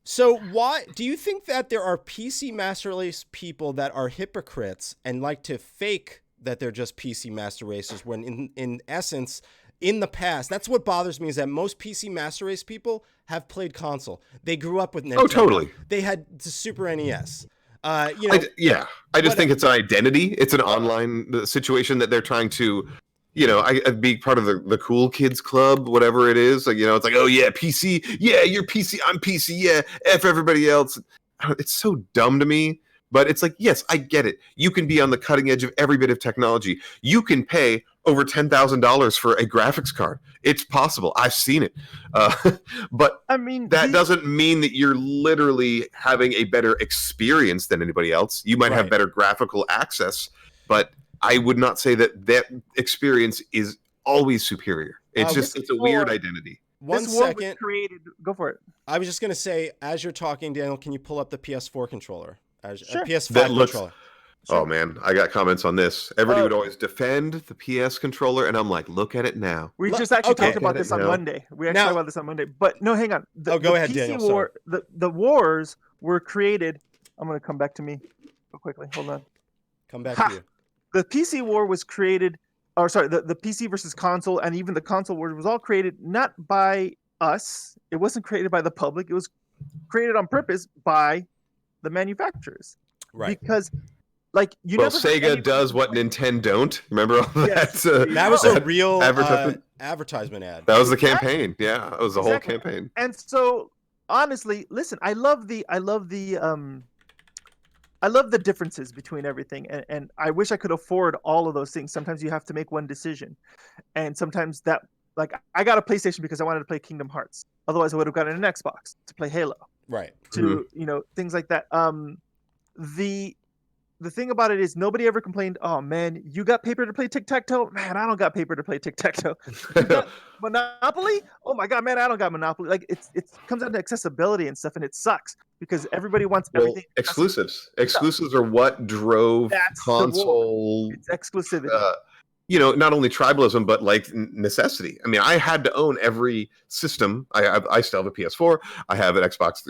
So why do you think that there are PC Master Race people that are hypocrites and like to fake that they're just PC Master Racers when in essence, in the past, that's what bothers me is that most PC Master Race people have played console. They grew up with Nintendo. Oh, totally. They had the Super NES. I just think it's an identity. It's an online situation that they're trying to I'd be part of the cool kids club, whatever it is. Like, it's like, oh yeah, PC. Yeah, you're PC. I'm PC. Yeah, F everybody else. It's so dumb to me. But it's like, yes, I get it. You can be on the cutting edge of every bit of technology. You can pay over $10,000 for a graphics card. It's possible. I've seen it. But I mean, that doesn't mean that you're literally having a better experience than anybody else. You might have better graphical access, but I would not say that experience is always superior. It's it's a weird identity. One second. Go for it. I was just going to say, as you're talking, Daniel, can you pull up the PS4 controller? Sure. PS5 controller. Oh, man. I got comments on this. Everybody would always defend the PS controller, and I'm like, look at it now. We just actually talked about this on Monday. Talked about this on Monday. But no, hang on. Go ahead, Daniel. The wars were created. I'm going to come back to me real quickly. Hold on. Come back to you. The PC war was created, the PC versus console, and even the console war was all created not by us. It wasn't created by the public. It was created on purpose by the manufacturers. Right. Because, Sega does what Nintendo don't. Remember all that? Yes. That was a real advertisement ad. That was the campaign. Yeah, it was the whole campaign. And so, honestly, listen, I love the differences between everything, and I wish I could afford all of those things. Sometimes you have to make one decision, and sometimes that, like, I got a PlayStation because I wanted to play Kingdom Hearts. Otherwise, I would have gotten an Xbox to play Halo. Right. To things like that. The thing about it is nobody ever complained, oh man, you got paper to play tic-tac-toe? Man, I don't got paper to play tic-tac-toe. You got Monopoly? Oh my god, man, I don't got Monopoly. Like it comes down to accessibility and stuff, and it sucks because everybody wants everything. Exclusives. Exclusives are what drove console. It's exclusivity. Not only tribalism, but like necessity. I mean, I had to own every system. I still have a PS4. I have an Xbox,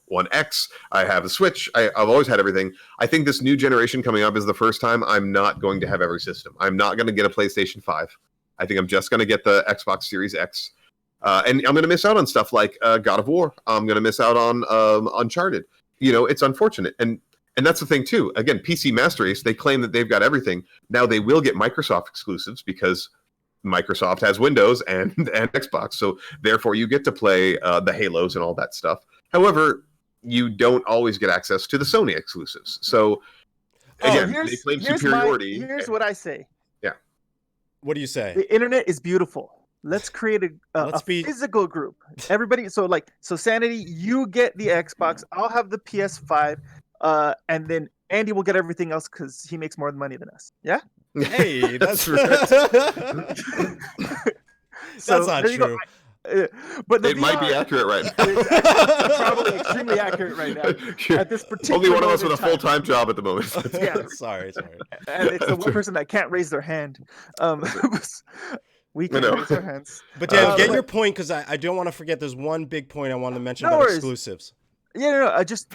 One X. I have a Switch. I've always had everything. I think this new generation coming up is the first time I'm not going to have every system. I'm not going to get a PlayStation 5. I think I'm just going to get the Xbox Series X. And I'm going to miss out on stuff like God of War. I'm going to miss out on Uncharted. It's unfortunate. And And that's the thing too. Again, PC Master Race, they claim that they've got everything. Now they will get Microsoft exclusives because Microsoft has Windows and Xbox, so therefore you get to play the Halos and all that stuff. However, you don't always get access to the Sony exclusives. So again, they claim superiority. Here's what I say. Yeah. What do you say? The internet is beautiful. Let's create a physical group. Everybody, so Sanity, you get the Xbox. I'll have the PS5, and then Andy will get everything else because he makes more money than us. Yeah. Hey, that's right. That's not true. But it might be accurate right now. It's probably extremely accurate right now. At this particular only one of us with a full-time job at the moment. Yeah. Sorry. And it's the one person that can't raise their hand. We can raise our hands. But Dan, get your point, because I don't want to forget. There's one big point I want to mention about exclusives. Yeah, just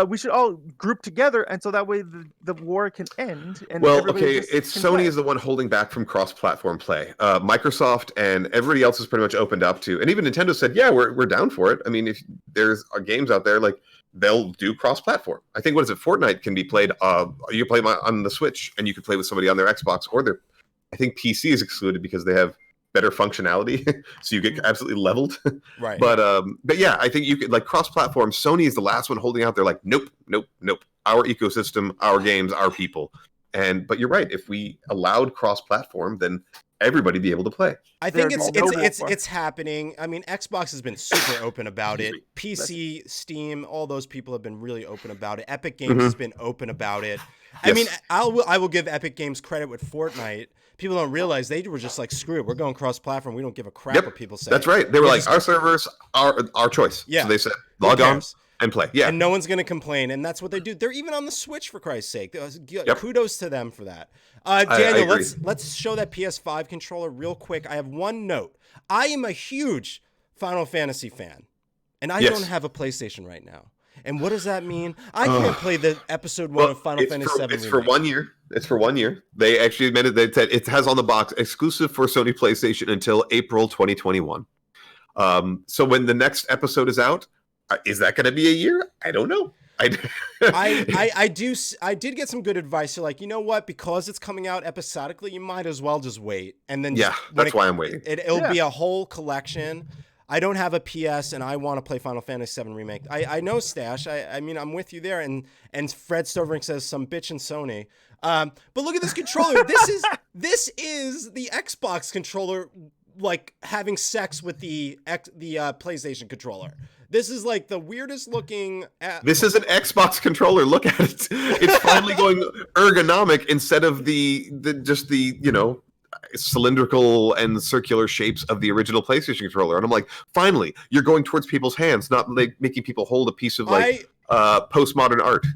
we should all group together, and so that way the war can end. And it's Sony is the one holding back from cross-platform play. Microsoft and everybody else is pretty much opened up to, and even Nintendo said, "Yeah, we're down for it." I mean, if there's games out there, like they'll do cross-platform. I think Fortnite can be played. You play on the Switch, and you can play with somebody on their Xbox or their. I think PC is excluded because they have better functionality, so you get absolutely leveled. Right. But yeah, I think you could, like, cross-platform. Sony is the last one holding out. They're like, nope. Our ecosystem, our games, our people. But you're right. If we allowed cross-platform, then everybody be able to play. I think it's happening. I mean, Xbox has been super open about it. PC, Steam, all those people have been really open about it. Epic Games has been open about it. Yes. I mean, I will give Epic Games credit with Fortnite. People don't realize they were just like, screw it, we're going cross-platform. We don't give a crap what people say. That's right. They were like, our servers are our choice. Yeah. So they said, log on and play. Yeah. And no one's going to complain. And that's what they do. They're even on the Switch, for Christ's sake. Kudos to them for that. Daniel, let's show that PS5 controller real quick. I have one note. I am a huge Final Fantasy fan, and I don't have a PlayStation right now. And what does that mean? I can't play the episode 1 of Final Fantasy VII. It's for 1 year. It's for 1 year. They actually admitted they said it has on the box exclusive for Sony PlayStation until April 2021. So when the next episode is out, is that going to be a year? I don't know. I did get some good advice. You're like, you know what? Because it's coming out episodically, you might as well just wait. And then that's why I'm waiting. It'll be a whole collection. I don't have a PS, and I want to play Final Fantasy VII Remake. I know, Stash. I mean, I'm with you there. And Fred Stovering says some bitch in Sony. But look at this controller. This is the Xbox controller, like having sex with the PlayStation controller. This is like the weirdest looking. This is an Xbox controller. Look at it. It's finally going ergonomic instead of the cylindrical and circular shapes of the original PlayStation controller. And I'm like, finally, you're going towards people's hands, not like making people hold a piece of postmodern art.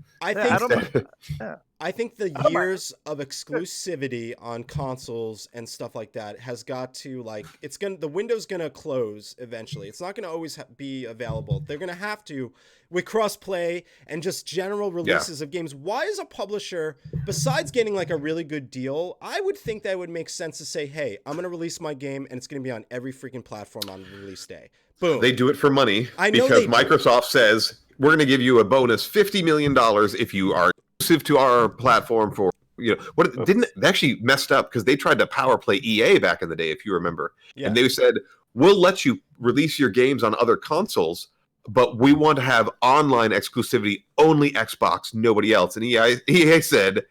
I think the years of exclusivity on consoles and stuff like that has got to, like, the window's gonna close eventually. It's not gonna always be available. They're gonna have to, with crossplay and just general releases of games. Why is a publisher, besides getting like a really good deal, I would think that it would make sense to say, hey, I'm gonna release my game and it's gonna be on every freaking platform on release day. Boom. They do it for money because Microsoft says, we're going to give you a bonus $50 million if you are exclusive to our platform for, they actually messed up because they tried to power play EA back in the day, if you remember. Yeah. And they said, we'll let you release your games on other consoles, but we want to have online exclusivity, only Xbox, nobody else. And EA said,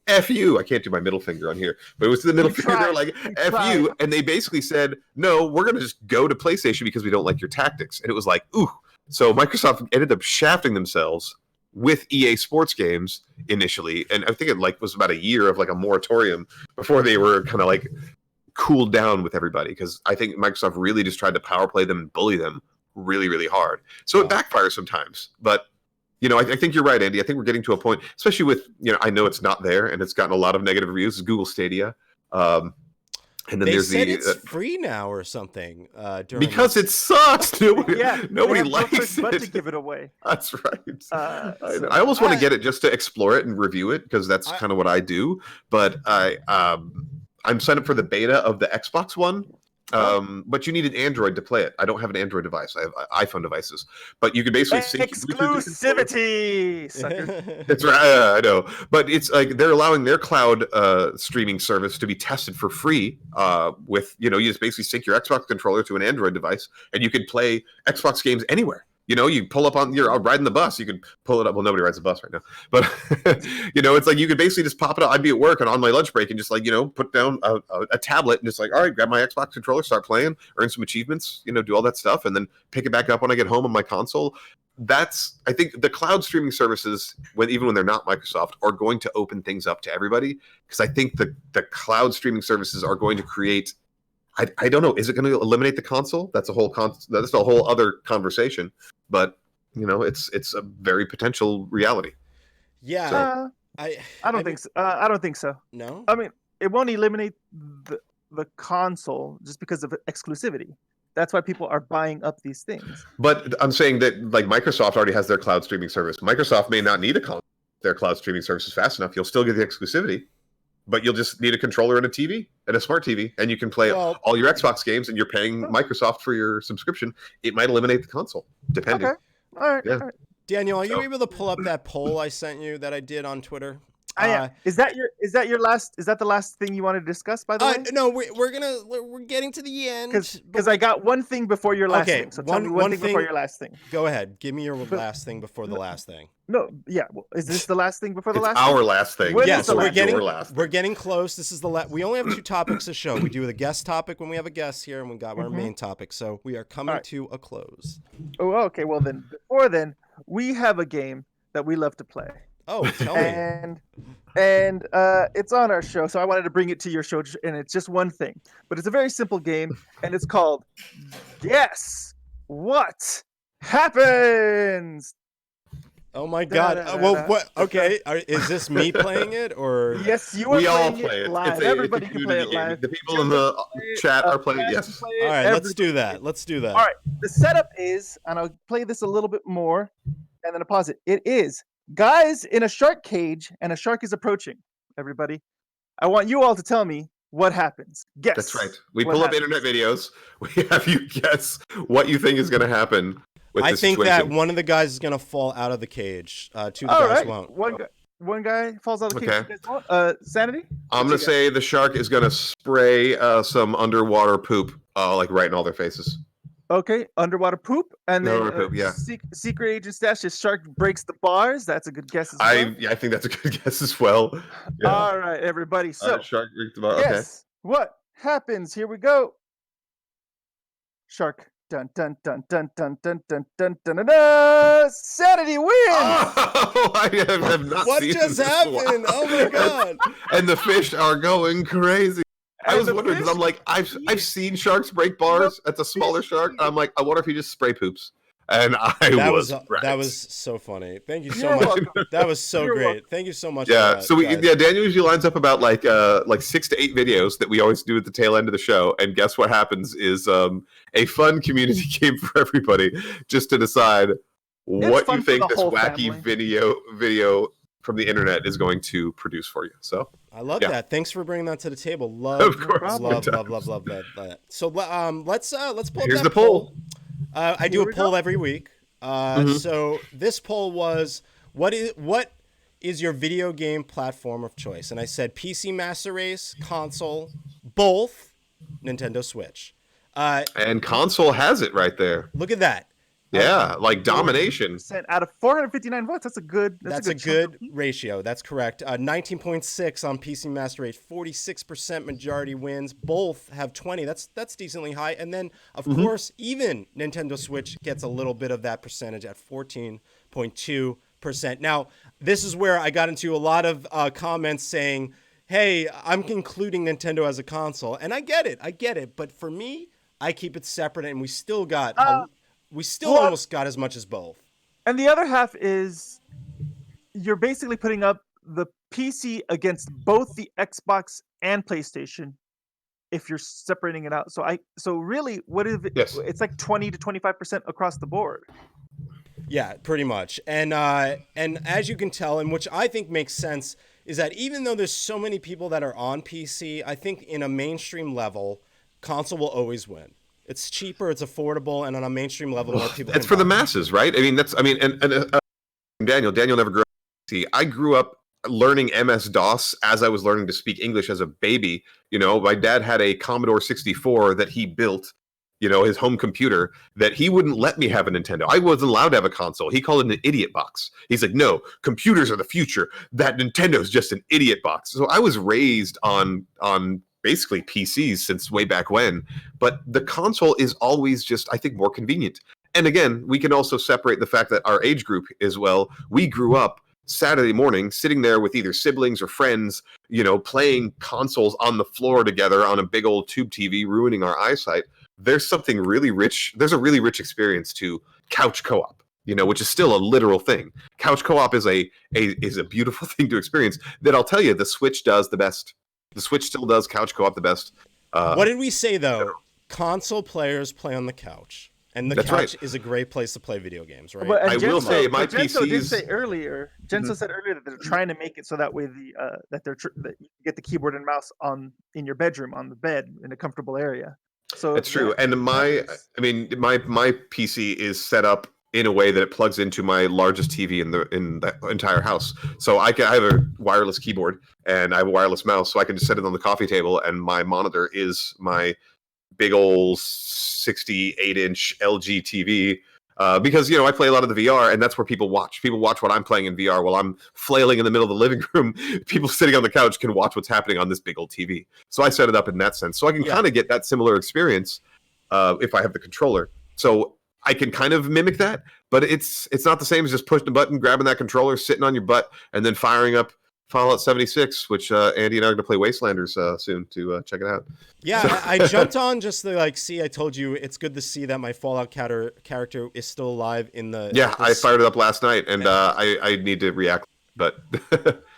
F you. I can't do my middle finger on here, but it was the middle finger. They're like, F you. And they basically said, no, we're going to just go to PlayStation because we don't like your tactics. And it was like, ooh. So Microsoft ended up shafting themselves with EA Sports games initially, and I think it was about a year of a moratorium before they were kind of cooled down with everybody, because I think Microsoft really just tried to power play them and bully them really, really hard. So it backfires sometimes, but I think you're right, Andy. I think we're getting to a point, especially with I know it's not there and it's gotten a lot of negative reviews. Google Stadia. And then there's it's free now or something. Because it sucks. Nobody likes it. But to give it away. That's right. I almost want to get it just to explore it and review it, because that's kind of what I do. But I'm signed up for the beta of the Xbox One, But you need an Android to play it. I don't have an Android device. I have iPhone devices. But you can basically sync exclusivity, sucker. That's right. I know. But it's like they're allowing their cloud streaming service to be tested for free. With you just basically sync your Xbox controller to an Android device, and you can play Xbox games anywhere. You pull up you're riding the bus, you can pull it up. Well, nobody rides the bus right now, but it's like you could basically just pop it up. I'd be at work and on my lunch break and just like, put down a tablet and just like, all right, grab my Xbox controller, start playing, earn some achievements, do all that stuff, and then pick it back up when I get home on my console. I think the cloud streaming services, even when they're not Microsoft, are going to open things up to everybody, because I think the cloud streaming services are going to create, I don't know. Is it going to eliminate the console? That's a whole that's a whole other conversation. But it's a very potential reality. Yeah, so, I don't think so. I don't think so. No, I mean it won't eliminate the console just because of exclusivity. That's why people are buying up these things. But I'm saying that like Microsoft already has their cloud streaming service. Microsoft may not need their cloud streaming services fast enough. You'll still get the exclusivity. But you'll just need a controller and a TV and a smart TV, and you can play all your Xbox games, and you're paying Microsoft for your subscription. It might eliminate the console, depending. Okay. All right. Yeah. All right. Daniel, are you able to pull up that poll I sent you that I did on Twitter? Is that the last thing you want to discuss, by the way? No, we're getting to the end. Because I got one thing before your last thing. So tell me one thing before your last thing. Go ahead. Give me your last thing before the last thing. No, yeah. Well, is this the last thing before the last our thing? last thing. Yeah, so we're getting close. This is the we only have 2 topics to show. We do the guest topic when we have a guest here, and we got our main topic. So we are coming to a close. Oh, okay. Well, before then, we have a game that we love to play. Oh, tell me. And it's on our show, so I wanted to bring it to your show, and it's just one thing. But it's a very simple game, and it's called Guess What Happens? Oh my God! Well, what? Okay, is this me playing it or? Yes, you are. We all play it live. Everybody can play it live. The people in the chat are playing. Yes. All right, let's do that. All right. The setup is, and I'll play this a little bit more, and then I'll pause it. It is guys in a shark cage, and a shark is approaching. Everybody, I want you all to tell me what happens. Guess. That's right. We pull up internet videos. We have you guess what you think is going to happen. I think that one of the guys is going to fall out of the cage. 2 guys won't. One guy falls out of the cage. Okay. Sanity? I'm going to say the shark is going to spray some underwater poop, like right in all their faces. Okay, underwater poop, and then poop, yeah. Secret agent stash. This shark breaks the bars. That's a good guess as well. I think that's a good guess as well. Yeah. All right, everybody. So shark breaks the bar. Guess what happens? Here we go. Shark. Dun dun dun dun dun dun dun dun dun dun. Sanity wins. Oh, I have not what seen just this. happened? Oh my God! And the fish are going crazy. I was wondering because I'm like, I've seen sharks break bars. That's a smaller shark. I'm like, I wonder if he just spray poops. And that was so funny. Thank you so much. That was so great. Welcome. Thank you so much. Yeah. So Daniel usually lines up about like 6 to 8 videos that we always do at the tail end of the show. And guess what happens is a fun community game for everybody, just to decide what you think this wacky video from the internet is going to produce for you. So I love that. Thanks for bringing that to the table. Love that. So let's pull up Here's that the poll. I do a poll every week. So this poll was, what is your video game platform of choice? And I said PC Master Race, console, both, Nintendo Switch. And console has it right there. Look at that. Yeah, like domination. Out of 459 votes, that's a good. That's a good ratio. That's correct. 19.6 on PC Master Race, 46% majority wins. Both have 20. That's decently high. And then, of course, even Nintendo Switch gets a little bit of that percentage at 14.2%. Now, this is where I got into a lot of comments saying, "Hey, I'm including Nintendo as a console," and I get it. But for me, I keep it separate, and we still got. Almost got as much as both. And the other half is you're basically putting up the PC against both the Xbox and PlayStation if you're separating it out. So really, what is it? Yes. It's like 20 to 25% across the board. Yeah, pretty much. And as you can tell, and which I think makes sense, is that even though there's so many people that are on PC, I think in a mainstream level, console will always win. It's cheaper, it's affordable, and on a mainstream level, more people. It's for the masses, right? I mean, Daniel never grew up. See, I grew up learning MS-DOS as I was learning to speak English as a baby. You know, my dad had a Commodore 64 that he built, you know, his home computer, that he wouldn't let me have a Nintendo. I wasn't allowed to have a console. He called it an idiot box. He's like, no, computers are the future. That Nintendo's just an idiot box. So I was raised on basically PCs since way back when. But the console is always just, I think, more convenient. And again, we can also separate the fact that our age group as well. We grew up Saturday morning sitting there with either siblings or friends, you know, playing consoles on the floor together on a big old tube TV, ruining our eyesight. There's something really rich. There's a really rich experience to couch co-op, you know, which is still a literal thing. Couch co-op is a beautiful thing to experience that I'll tell you, the Switch does the best. The Switch still does couch co-op the best. What did we say, though? Console players play on the couch. And the couch is a great place to play video games, right? But, I will say my Jenso did PCs. say earlier. Jenso said earlier that they're trying to make it so that way that you get the keyboard and mouse in your bedroom on the bed in a comfortable area. So It's true. And my PC is set up in a way that it plugs into my largest TV in the entire house. So I have a wireless keyboard and I have a wireless mouse, so I can just set it on the coffee table, and my monitor is my big old 68-inch LG TV. Because, you know, I play a lot of the VR, and that's where people watch. People watch what I'm playing in VR while I'm flailing in the middle of the living room. People sitting on the couch can watch what's happening on this big old TV. So I set it up in that sense. So I can kind of get that similar experience if I have the controller. So I can kind of mimic that, but it's not the same as just pushing a button, grabbing that controller, sitting on your butt, and then firing up Fallout 76, which Andy and I are going to play Wastelanders soon to check it out. Yeah, so. I jumped on just to see. I told you it's good to see that my Fallout character is still alive in the. Yeah, I fired it up last night, and I need to react, but.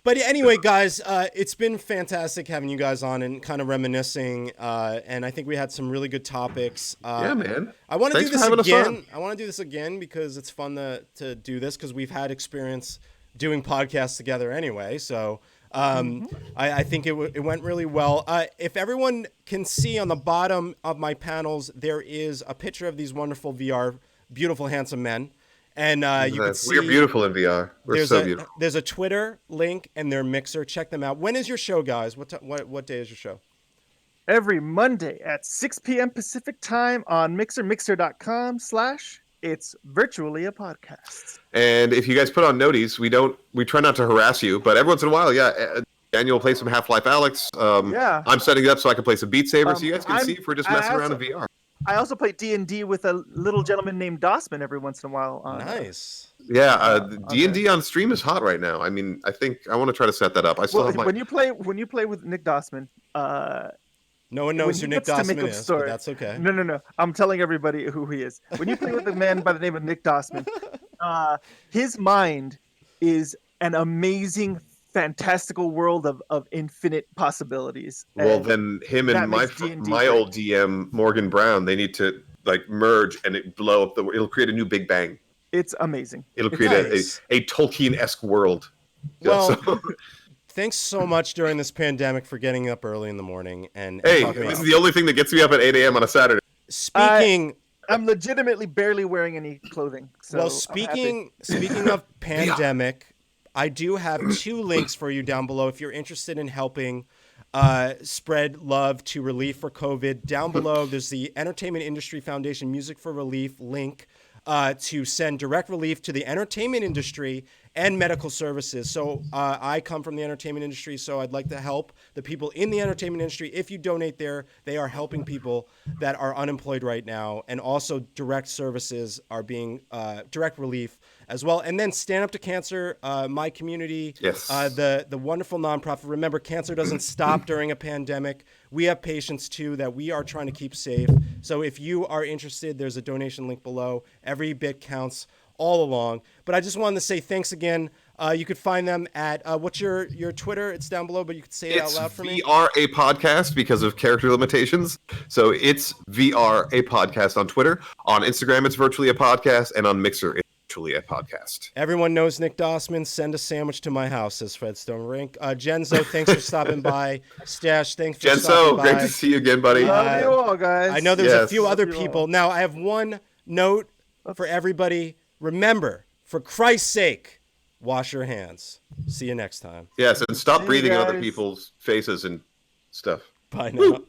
But anyway, guys, it's been fantastic having you guys on and kind of reminiscing, and I think we had some really good topics. Yeah, man. I want to do this again. I want to do this again because it's fun to do this because we've had experience doing podcasts together anyway. So I think it went really well. If everyone can see on the bottom of my panels, there is a picture of these wonderful VR, beautiful, handsome men. And you can see we're beautiful in VR. We're so beautiful. There's a Twitter link and their Mixer. Check them out. When is your show, guys? What day is your show? Every Monday at 6 p.m. Pacific time on Mixer, mixer.com/it's virtually a podcast. And if you guys put on noties, we try not to harass you, but every once in a while, Daniel will play some Half-Life Alyx. I'm setting it up so I can play some Beat Saber, so you guys can see if we're just messing around in VR. I also play D&D with a little gentleman named Dossman every once in a while. Nice. Yeah, D&D on stream is hot right now. I mean, I think I want to try to set that up. When you play with Nick Dossman, no one knows who Nick Dossman is, but that's okay. No. I'm telling everybody who he is. When you play with a man by the name of Nick Dossman, his mind is an amazing, fantastical world of infinite possibilities. Well, then him and my old DM Morgan Brown, they need to merge and it blow up it'll create a new Big Bang. It's amazing. It'll create a Tolkien-esque world. Well, thanks so much during this pandemic for getting up early in the morning and this is the only thing that gets me up at 8 a.m. on a Saturday. I'm legitimately barely wearing any clothing. So well, speaking of pandemic, I do have 2 links for you down below if you're interested in helping spread love to relief for COVID. Down below, there's the Entertainment Industry Foundation Music for Relief link to send direct relief to the entertainment industry and medical services. So I come from the entertainment industry, so I'd like to help the people in the entertainment industry. If you donate there, they are helping people that are unemployed right now, and also direct services are being direct relief as well. And then Stand Up to Cancer, my community, the wonderful nonprofit. Remember, cancer doesn't stop during a pandemic. We have patients too that we are trying to keep safe. So if you are interested, there's a donation link below. Every bit counts all along. But I just wanted to say thanks again. You could find them at what's your Twitter? It's down below, but you could say it out loud for me. It's VR a podcast because of character limitations. So it's VR a podcast on Twitter. On Instagram, it's virtually a podcast, and on Mixer, it's virtually a podcast. Everyone knows Nick Dossman. Send a sandwich to my house, says Fred Stone Rink. Genzo, thanks for stopping by. Stash, thanks for stopping by. Great to see you again, buddy. Love you all, guys. I know there's a few Love other you people. all. Now, I have one note for everybody. Remember, for Christ's sake, wash your hands. See you next time. Yes, and stop See you breathing in other guys. people's faces and stuff. Bye now. Woo.